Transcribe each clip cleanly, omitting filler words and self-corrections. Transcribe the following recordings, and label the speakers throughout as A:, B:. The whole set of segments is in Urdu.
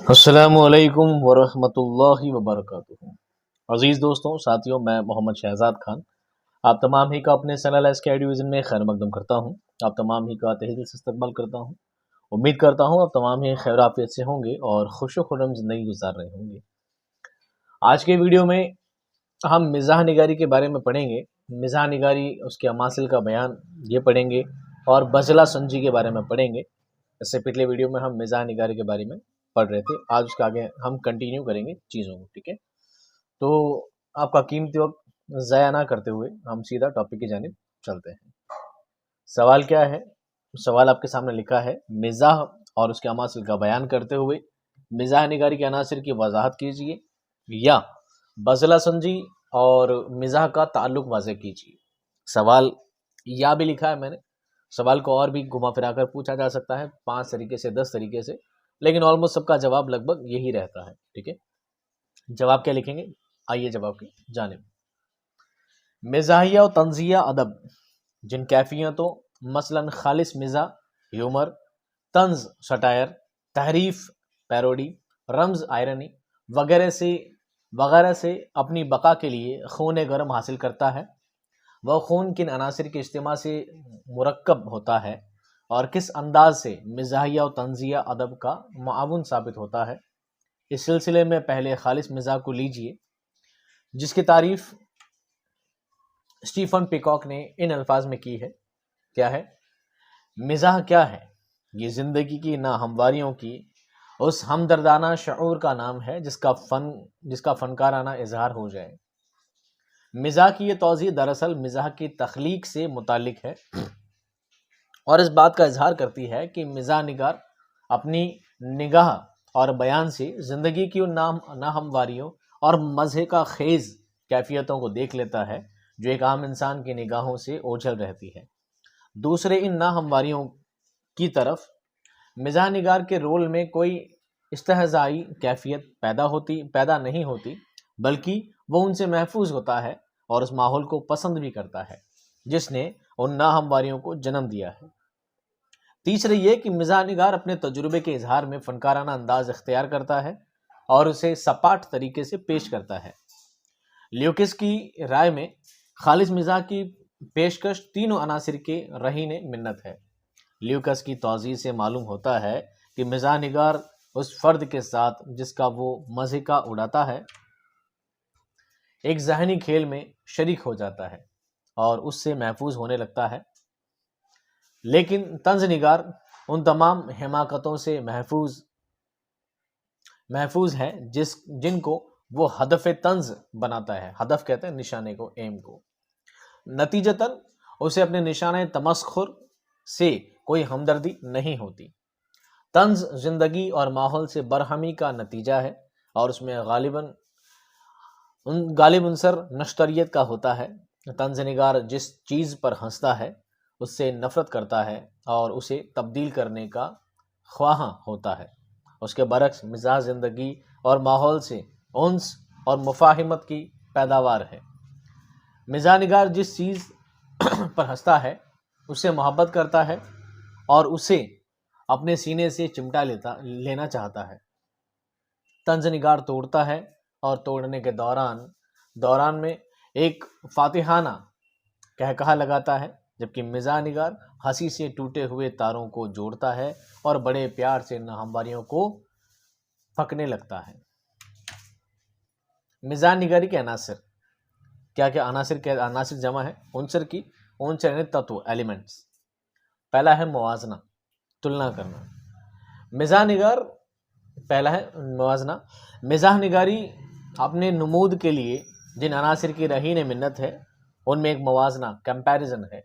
A: السلام علیکم ورحمۃ اللہ وبرکاتہ۔ عزیز دوستوں، ساتھیوں، میں محمد شہزاد خان آپ تمام ہی کا اپنے چینل ایس کے آئی ڈویژن میں خیر مقدم کرتا ہوں۔ آپ تمام ہی کا تہہ دل سے استقبال کرتا ہوں۔ امید کرتا ہوں آپ تمام ہی خیر عافیت سے ہوں گے اور خوش و خرم زندگی گزار رہے ہوں گے۔ آج کے ویڈیو میں ہم مزاح نگاری کے بارے میں پڑھیں گے۔ مزاح نگاری، اس کے اماثل کا بیان یہ پڑھیں گے، اور بزلہ سنجی کے بارے میں پڑھیں گے۔ اس سے پچھلے ویڈیو میں ہم مزاح نگاری کے بارے میں پڑھ رہے تھے، آج اس کے آگے ہم کنٹینیو کریں گے چیزوں کو، ٹھیک ہے؟ تو آپ کا قیمتی وقت ضائع نہ کرتے ہوئے ہم سیدھا ٹاپک کی جانب چلتے ہیں۔ سوال کیا ہے؟ سوال آپ کے سامنے لکھا ہے، مزاح اور اس کے اماثل کا بیان کرتے ہوئے مزاح نگاری کے عناصر کی وضاحت کیجیے، یا بزلہ سنجی اور مزاح کا تعلق واضح کیجیے۔ سوال یا بھی لکھا ہے میں نے، سوال کو اور بھی گھما پھرا کر پوچھا جا سکتا ہے 5 طریقے سے 10 طریقے سے، لیکن آلموسٹ سب کا جواب لگ بھگ یہی رہتا ہے، ٹھیک ہے؟ جواب کیا لکھیں گے؟ آئیے جواب کی جانب۔ مزاحیہ و طنزیہ ادب جن کیفیتوں مثلاً خالص مزاح، ہیومر، طنز سٹائر، تحریف پیروڈی، رمز آئرنی وغیرہ سے اپنی بقا کے لیے خون گرم حاصل کرتا ہے، وہ خون کن عناصر کے اجتماع سے مرکب ہوتا ہے، اور کس انداز سے مزاحیہ و طنزیہ ادب کا معاون ثابت ہوتا ہے، اس سلسلے میں پہلے خالص مزاح کو لیجئے، جس کی تعریف اسٹیفن پیکاک نے ان الفاظ میں کی ہے۔ کیا ہے؟ مزاح کیا ہے؟ یہ زندگی کی ناہمواریوں کی اس ہمدردانہ شعور کا نام ہے جس کا فنکارانہ اظہار ہو جائے۔ مزاح کی یہ توضیح دراصل مزاح کی تخلیق سے متعلق ہے، اور اس بات کا اظہار کرتی ہے کہ مزاح نگار اپنی نگاہ اور بیان سے زندگی کی ان ناہمواریوں اور مزے کا خیز کیفیتوں کو دیکھ لیتا ہے جو ایک عام انسان کی نگاہوں سے اوجھل رہتی ہے۔ دوسرے ان ناہمواریوں کی طرف مزاح نگار کے رول میں کوئی استہزائی کیفیت پیدا نہیں ہوتی، بلکہ وہ ان سے محفوظ ہوتا ہے اور اس ماحول کو پسند بھی کرتا ہے جس نے ان ناہمواریوں کو جنم دیا ہے۔ تیسرے یہ کہ مزاح نگار اپنے تجربے کے اظہار میں فنکارانہ انداز اختیار کرتا ہے اور اسے سپاٹ طریقے سے پیش کرتا ہے۔ لیوکس کی رائے میں خالص مزاح کی پیشکش تینوں عناصر کے رہین منت ہے۔ لیوکس کی توضیح سے معلوم ہوتا ہے کہ مزاح نگار اس فرد کے ساتھ جس کا وہ مزے کا اڑاتا ہے ایک ذہنی کھیل میں شریک ہو جاتا ہے اور اس سے محفوظ ہونے لگتا ہے، لیکن طنز نگار ان تمام حماقتوں سے محفوظ ہے جن کو وہ ہدف طنز بناتا ہے۔ ہدف کہتے ہیں نشانے کو، ایم کو۔ نتیجتاً اسے اپنے نشانے تمسخر سے کوئی ہمدردی نہیں ہوتی۔ طنز زندگی اور ماحول سے برہمی کا نتیجہ ہے، اور اس میں غالب عنصر نشتریت کا ہوتا ہے۔ طنز نگار جس چیز پر ہنستا ہے اس سے نفرت کرتا ہے اور اسے تبدیل کرنے کا خواہاں ہوتا ہے۔ اس کے برعکس مزاح زندگی اور ماحول سے انس اور مفاہمت کی پیداوار ہے۔ مزاح نگار جس چیز پر ہنستا ہے اس سے محبت کرتا ہے اور اسے اپنے سینے سے چمٹا لینا چاہتا ہے۔ طنز نگار توڑتا ہے اور توڑنے کے دوران میں ایک فاتحانہ کہا لگاتا ہے، جبکہ مزاح نگار ہنسی سے ٹوٹے ہوئے تاروں کو جوڑتا ہے اور بڑے پیار سے ناہمواریوں کو پھکنے لگتا ہے۔ مزاح نگاری کے عناصر کیا عناصر جمع ہے عنصر یعنی تتو، ایلیمنٹس۔ پہلا ہے موازنہ، تلنا کرنا۔ مزاح نگاری اپنے نمود کے لیے جن عناصر کی رہین منت ہے ان میں ایک موازنہ، کمپیریزن ہے۔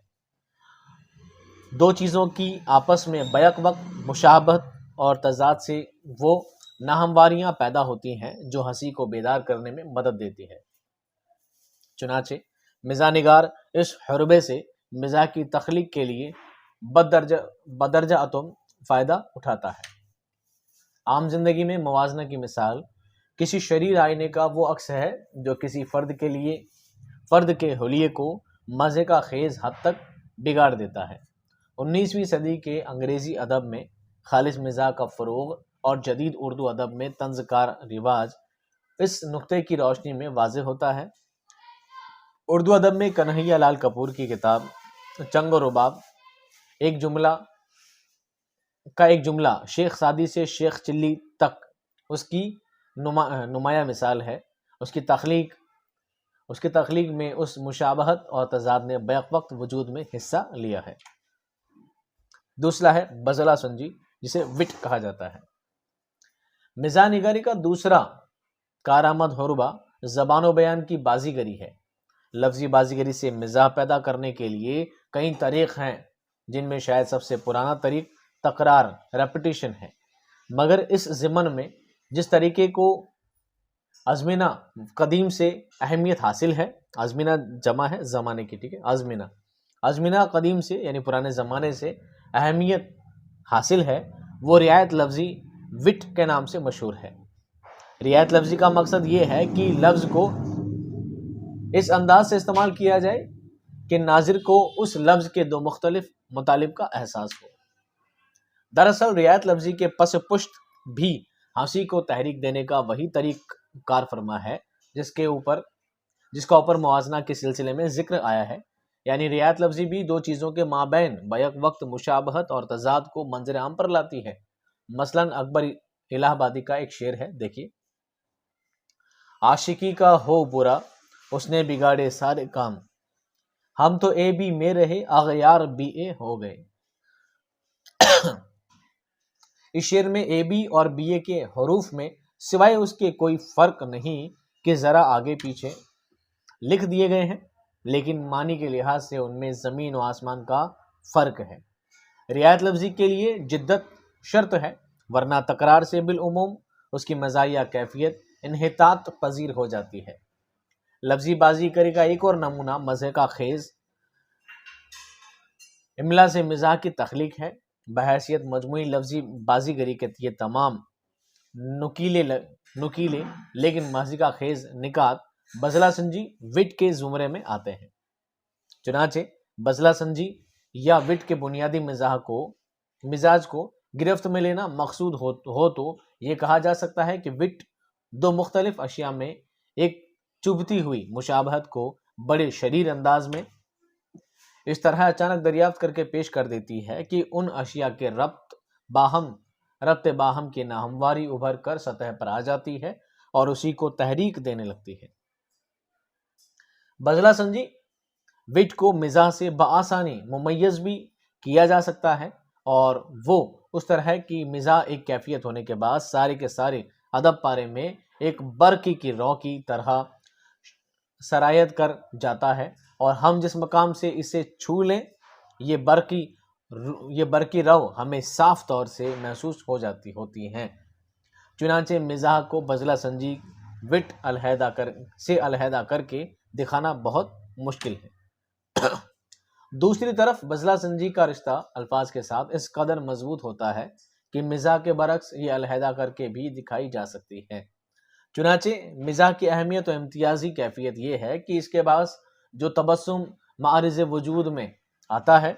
A: دو چیزوں کی آپس میں بیک وقت مشابہت اور تضاد سے وہ ناہمواریاں پیدا ہوتی ہیں جو ہنسی کو بیدار کرنے میں مدد دیتی ہے۔ چنانچہ مزاح نگار اس حربے سے مزاح کی تخلیق کے لیے بدرجہ اتم فائدہ اٹھاتا ہے۔ عام زندگی میں موازنہ کی مثال کسی شریر آئینے کا وہ عکس ہے جو کسی فرد کے حلیے کو مزے کا خیز حد تک بگاڑ دیتا ہے۔ 19ویں صدی کے انگریزی ادب میں خالص مزاح کا فروغ اور جدید اردو ادب میں طنز کار رواج اس نقطے کی روشنی میں واضح ہوتا ہے۔ اردو ادب میں کنہیا لال کپور کی کتاب چنگ و رباب ایک جملہ شیخ سعدی سے شیخ چلی تک اس کی نمایاں مثال ہے۔ اس کی تخلیق میں اس مشابہت اور تضاد نے بیک وقت وجود میں حصہ لیا ہے۔ دوسرا ہے بزلہ سنجی، جسے وٹ کہا جاتا ہے۔ مزاح نگاری کا دوسرا کارآمد حربہ زبان و بیان کی بازیگری ہے۔ لفظی بازیگری سے مزاح پیدا کرنے کے لیے کئی طریق ہیں، جن میں شاید سب سے پرانا طریق تکرار ریپیٹیشن ہے، مگر اس ضمن میں جس طریقے کو ازمنہ قدیم سے اہمیت حاصل ہے، ازمنہ جمع ہے زمانے کی، ٹھیک ہے، ازمنہ قدیم سے یعنی پرانے زمانے سے اہمیت حاصل ہے، وہ رعایت لفظی وٹ کے نام سے مشہور ہے۔ رعایت لفظی کا مقصد یہ ہے کہ لفظ کو اس انداز سے استعمال کیا جائے کہ ناظر کو اس لفظ کے دو مختلف مطالب کا احساس ہو۔ دراصل رعایت لفظی کے پس پشت بھی ہنسی کو تحریک دینے کا وہی طریق کار فرما ہے جس کا اوپر موازنہ کے سلسلے میں ذکر آیا ہے، یعنی رعایت لفظی بھی دو چیزوں کے مابین بیک وقت مشابہت اور تضاد کو منظر عام پر لاتی ہے۔ مثلا اکبر الہ آبادی کا ایک شعر ہے، دیکھیے: عاشقی کا ہو برا اس نے بگاڑے سارے کام، ہم تو اے بی میں رہے اغیار بی اے ہو گئے۔ اس شعر میں اے بی اور بی اے کے حروف میں سوائے اس کے کوئی فرق نہیں کہ ذرا آگے پیچھے لکھ دیے گئے ہیں، لیکن معنی کے لحاظ سے ان میں زمین و آسمان کا فرق ہے۔ رعایت لفظی کے لیے جدت شرط ہے، ورنہ تکرار سے بالعموم اس کی مزاحیہ کیفیت انحطاط پذیر ہو جاتی ہے۔ لفظی بازیگری کا ایک اور نمونہ مزے کا خیز املا سے مزاح کی تخلیق ہے۔ بحیثیت مجموعی لفظی بازیگری کے یہ تمام نکیلے لیکن مزے کا خیز نکات بزلہ سنجی وٹ کے زمرے میں آتے ہیں۔ چنانچہ بزلہ سنجی یا وٹ کے بنیادی مزاج کو گرفت میں لینا مقصود ہو تو یہ کہا جا سکتا ہے کہ وٹ دو مختلف اشیاء میں ایک چبھتی ہوئی مشابہت کو بڑے شریر انداز میں اس طرح اچانک دریافت کر کے پیش کر دیتی ہے کہ ان اشیاء کے ربط باہم کی ناہمواری ابھر کر سطح پر آ جاتی ہے اور اسی کو تحریک دینے لگتی ہے۔ بزلہ سنجی وٹ کو مزاح سے بآسانی ممیز بھی کیا جا سکتا ہے، اور وہ اس طرح کی مزاح ایک کیفیت ہونے کے بعد سارے کے سارے ادب پارے میں ایک برقی کی رو کی طرح سرایت کر جاتا ہے، اور ہم جس مقام سے اسے چھو لیں یہ برقی رو ہمیں صاف طور سے محسوس ہوتی ہیں۔ چنانچہ مزاح کو بزلہ سنجی وٹ علیحدہ کر کے دکھانا بہت مشکل ہے۔ دوسری طرف بزلہ سنجی کا رشتہ الفاظ کے ساتھ اس قدر مضبوط ہوتا ہے کہ مزاح کے برعکس یہ علیحدہ کر کے بھی دکھائی جا سکتی ہے۔ چنانچہ مزاح کی اہمیت و امتیازی کیفیت یہ ہے کہ اس کے بعد جو تبسم معرض وجود میں آتا ہے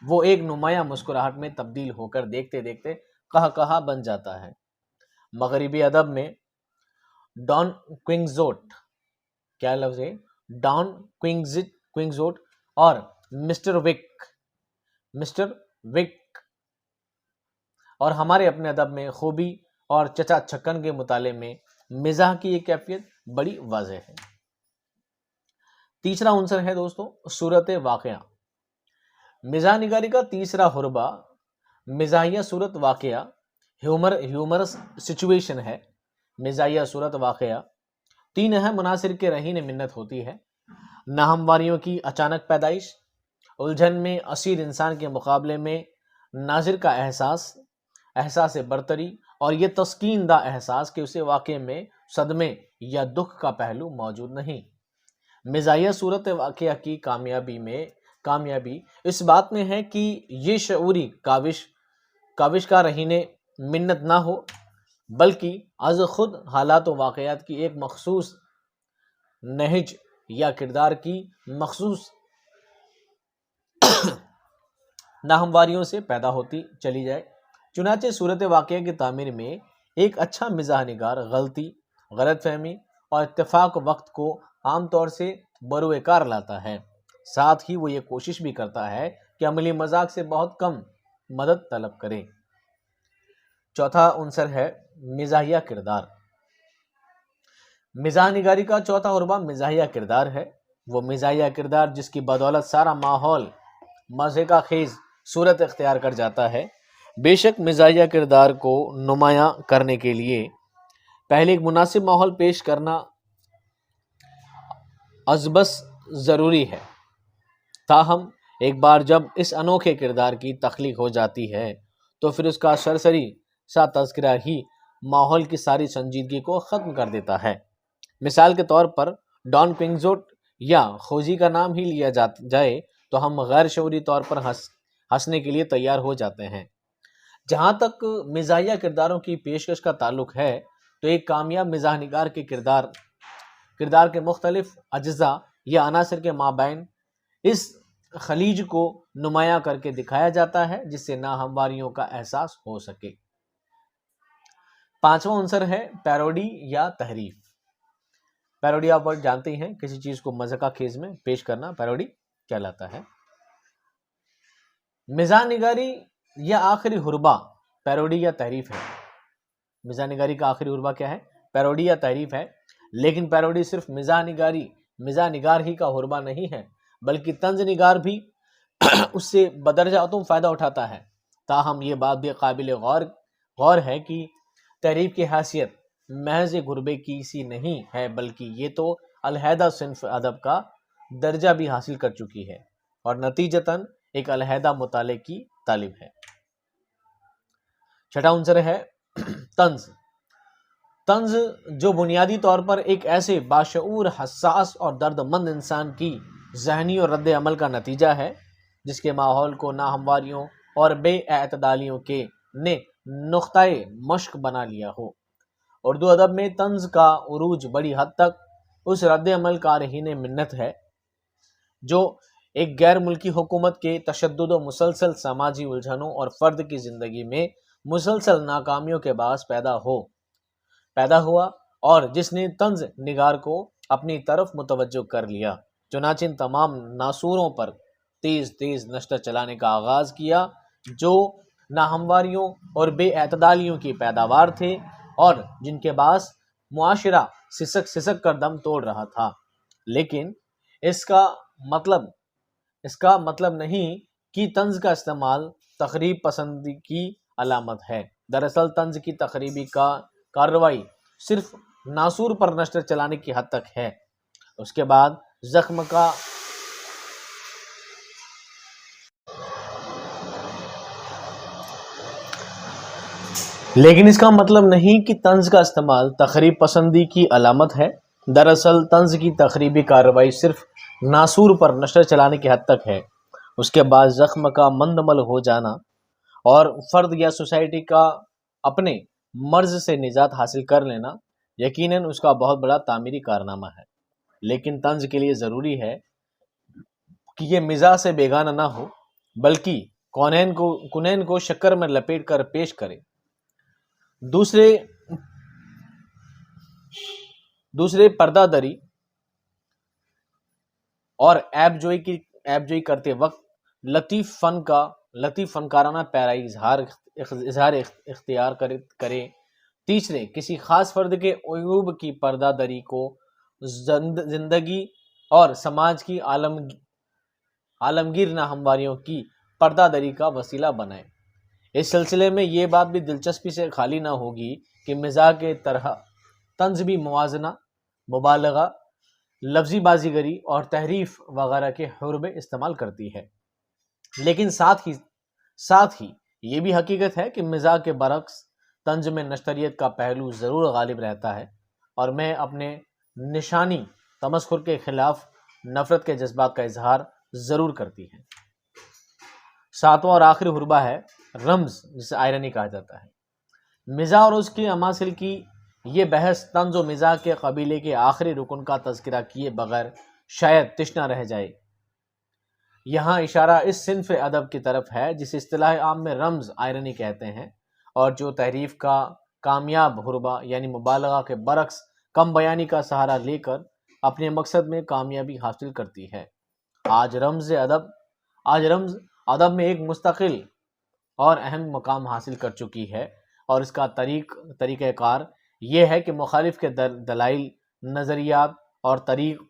A: وہ ایک نمایاں مسکراہٹ میں تبدیل ہو کر دیکھتے دیکھتے قہقہہ بن جاتا ہے۔ مغربی ادب میں ڈان کوئنگزوٹ، کیا لفظ ہے؟ ڈان کوئنگزوٹ اور مسٹر وک اور ہمارے اپنے ادب میں خوبی اور چچا چھکن کے مطالعے میں مزاح کی یہ کیفیت بڑی واضح ہے۔ تیسرا عنصر ہے دوستو صورت واقعہ۔ مزاح نگاری کا تیسرا حربہ مزاحیہ صورت واقعہ ہیومرس سچویشن ہے۔ مزاحیہ صورت واقعہ تین اہم عناصر کے رہین منت ہوتی ہے: ناہمواریوں کی اچانک پیدائش، الجھن میں اسیر انسان کے مقابلے میں ناظر کا احساس برتری، اور یہ تسکین دہ احساس کہ اسے واقعے میں صدمے یا دکھ کا پہلو موجود نہیں۔ مزاحیہ صورت واقعہ کی کامیابی اس بات میں ہے کہ یہ شعوری کاوش کا رہین منت نہ ہو، بلکہ از خود حالات و واقعات کی ایک مخصوص نہج یا کردار کی مخصوص ناہمواریوں سے پیدا ہوتی چلی جائے۔ چنانچہ صورت واقعہ کی تعمیر میں ایک اچھا مزاح نگار غلطی، غلط فہمی اور اتفاق وقت کو عام طور سے بروئے کار لاتا ہے، ساتھ ہی وہ یہ کوشش بھی کرتا ہے کہ عملی مذاق سے بہت کم مدد طلب کرے۔ چوتھا عنصر ہے مزاحیہ کردار۔ مزاح نگاری کا چوتھا حربہ مزاحیہ کردار ہے۔ وہ مزاحیہ کردار جس کی بدولت سارا ماحول مزے کا خیز صورت اختیار کر جاتا ہے۔ بے شک مزاحیہ کردار کو نمایاں کرنے کے لیے پہلے ایک مناسب ماحول پیش کرنا ازبس ضروری ہے، تاہم ایک بار جب اس انوکھے کردار کی تخلیق ہو جاتی ہے تو پھر اس کا سرسری سا تذکرہ ہی ماحول کی ساری سنجیدگی کو ختم کر دیتا ہے۔ مثال کے طور پر ڈان کنگزوٹ یا خوجی کا نام ہی لیا جائے تو ہم غیر شعوری طور پر ہنسنے کے لیے تیار ہو جاتے ہیں۔ جہاں تک مزاحیہ کرداروں کی پیشکش کا تعلق ہے تو ایک کامیاب مزاح نگار کے کردار کے مختلف اجزاء یا عناصر کے مابین اس خلیج کو نمایاں کر کے دکھایا جاتا ہے جس سے ناہمواریوں کا احساس ہو سکے۔ پانچواں عنصر ہے پیروڈی یا تحریف۔ پیروڈی آپ جانتے ہیں، کسی چیز کو مذاق خیز میں پیش کرنا پیروڈی کہلاتا ہے۔ مزاح نگاری یا آخری حربہ پیروڈی یا تحریف ہے۔ مزاح نگاری کا آخری حربہ کیا ہے؟ پیروڈی یا تحریف ہے، لیکن پیروڈی صرف مزاح نگار ہی کا حربہ نہیں ہے، بلکہ طنز نگار بھی اس سے بدرجہ اتم فائدہ اٹھاتا ہے۔ تاہم یہ بات بھی قابل غور ہے کہ تحریف کی حیثیت محض ایک حربے کی سی نہیں ہے، بلکہ یہ تو علیحدہ صنف ادب کا درجہ بھی حاصل کر چکی ہے اور نتیجتاً ایک علیحدہ مطالعے کی طالب ہے۔ چھٹا عنصر ہے طنز۔ طنز جو بنیادی طور پر ایک ایسے باشعور، حساس اور درد مند انسان کی ذہنی اور رد عمل کا نتیجہ ہے جس کے ماحول کو ناہمواریوں اور بے اعتدالیوں کے نے نقطۂ مشق بنا لیا ہو۔ اردو ادب میں طنز کا عروج بڑی حد تک اس رد عمل کارہین منت ہے جو ایک غیر ملکی حکومت کے تشدد و مسلسل سماجی الجھنوں اور فرد کی زندگی میں مسلسل ناکامیوں کے باعث پیدا ہوا اور جس نے طنز نگار کو اپنی طرف متوجہ کر لیا، چنانچہ ان تمام ناسوروں پر تیز نشتر چلانے کا آغاز کیا جو ناہمواریوں اور بے اعتدالیوں کی پیداوار تھے اور جن کے باعث معاشرہ سسک کر دم توڑ رہا تھا۔ لیکن اس کا مطلب نہیں کہ طنز کا استعمال تخریب پسندی کی علامت ہے۔ دراصل طنز کی تخریبی کارروائی صرف ناسور پر نشر چلانے کی حد تک ہے، اس کے بعد زخم کا لیکن اس کا مطلب نہیں کہ طنز کا استعمال تخریب پسندی کی علامت ہے۔ دراصل طنز کی تخریبی کارروائی صرف ناسور پر نشر چلانے کی حد تک ہے، اس کے بعد زخم کا مندمل ہو جانا اور فرد یا سوسائٹی کا اپنے مرض سے نجات حاصل کر لینا یقیناً اس کا بہت بڑا تعمیری کارنامہ ہے۔ لیکن طنز کے لیے ضروری ہے کہ یہ مزاح سے بیگانہ نہ ہو بلکہ کونین کو شکر میں لپیٹ کر پیش کرے۔ دوسرے پردہ دری اور عیب جوئی کرتے وقت لطیف فنکارانہ پیرائی اظہار اختیار کرے۔ تیسرے کسی خاص فرد کے عیوب کی پردہ دری کو زندگی اور سماج کی عالمگیر ناہمواریوں کی پردہ دری کا وسیلہ بنائے۔ اس سلسلے میں یہ بات بھی دلچسپی سے خالی نہ ہوگی کہ مزاح کے طرح طنز بھی موازنہ، مبالغہ، لفظی بازیگری اور تحریف وغیرہ کے حربے استعمال کرتی ہے۔ لیکن ساتھ ہی یہ بھی حقیقت ہے کہ مزاح کے برعکس طنز میں نشتریت کا پہلو ضرور غالب رہتا ہے اور میں اپنے نشانی تمسخر کے خلاف نفرت کے جذبات کا اظہار ضرور کرتی ہے۔ ساتواں اور آخری حربہ ہے رمز، جسے آئرنی کہا جاتا ہے۔ مزاح اور اس کی اماثل کی یہ بحث طنز و مزاح کے قبیلے کے آخری رکن کا تذکرہ کیے بغیر شاید تشنہ رہ جائے۔ یہاں اشارہ اس صنف ادب کی طرف ہے جسے اصطلاح عام میں رمز آئرنی کہتے ہیں، اور جو تحریف کا کامیاب حربہ یعنی مبالغہ کے برعکس کم بیانی کا سہارا لے کر اپنے مقصد میں کامیابی حاصل کرتی ہے۔ آج رمز ادب میں ایک مستقل اور اہم مقام حاصل کر چکی ہے، اور اس کا طریقہ کار یہ ہے کہ مخالف کے دلائل، نظریات اور طریق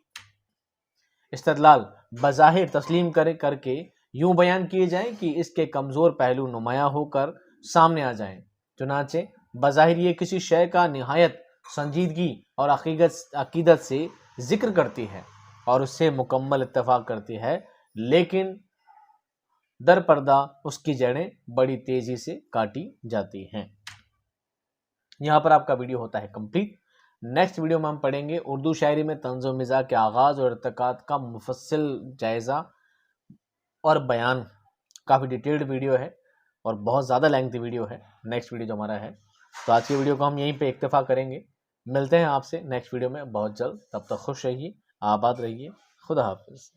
A: استدلال بظاہر تسلیم کر کے یوں بیان کیے جائیں کہ اس کے کمزور پہلو نمایاں ہو کر سامنے آ جائیں۔ چنانچہ بظاہر یہ کسی شے کا نہایت سنجیدگی اور عقیدت سے ذکر کرتی ہے اور اس سے مکمل اتفاق کرتی ہے، لیکن در پردہ اس کی جڑیں بڑی تیزی سے کاٹی جاتی ہیں۔ یہاں پر آپ کا ویڈیو ہوتا ہے کمپلیٹ۔ نیکسٹ ویڈیو میں ہم پڑھیں گے اردو شاعری میں طنز و مزاح کے آغاز اور ارتقاء کا مفصل جائزہ اور بیان۔ کافی ڈیٹیلڈ ویڈیو ہے اور بہت زیادہ لینگتھی ویڈیو ہے، نیکسٹ ویڈیو جو ہمارا ہے۔ تو آج کی ویڈیو کو ہم یہیں پہ اکتفا کریں گے، ملتے ہیں آپ سے نیکسٹ ویڈیو میں بہت جلد۔ تب تک خوش رہیے، آباد رہیے، خدا حافظ۔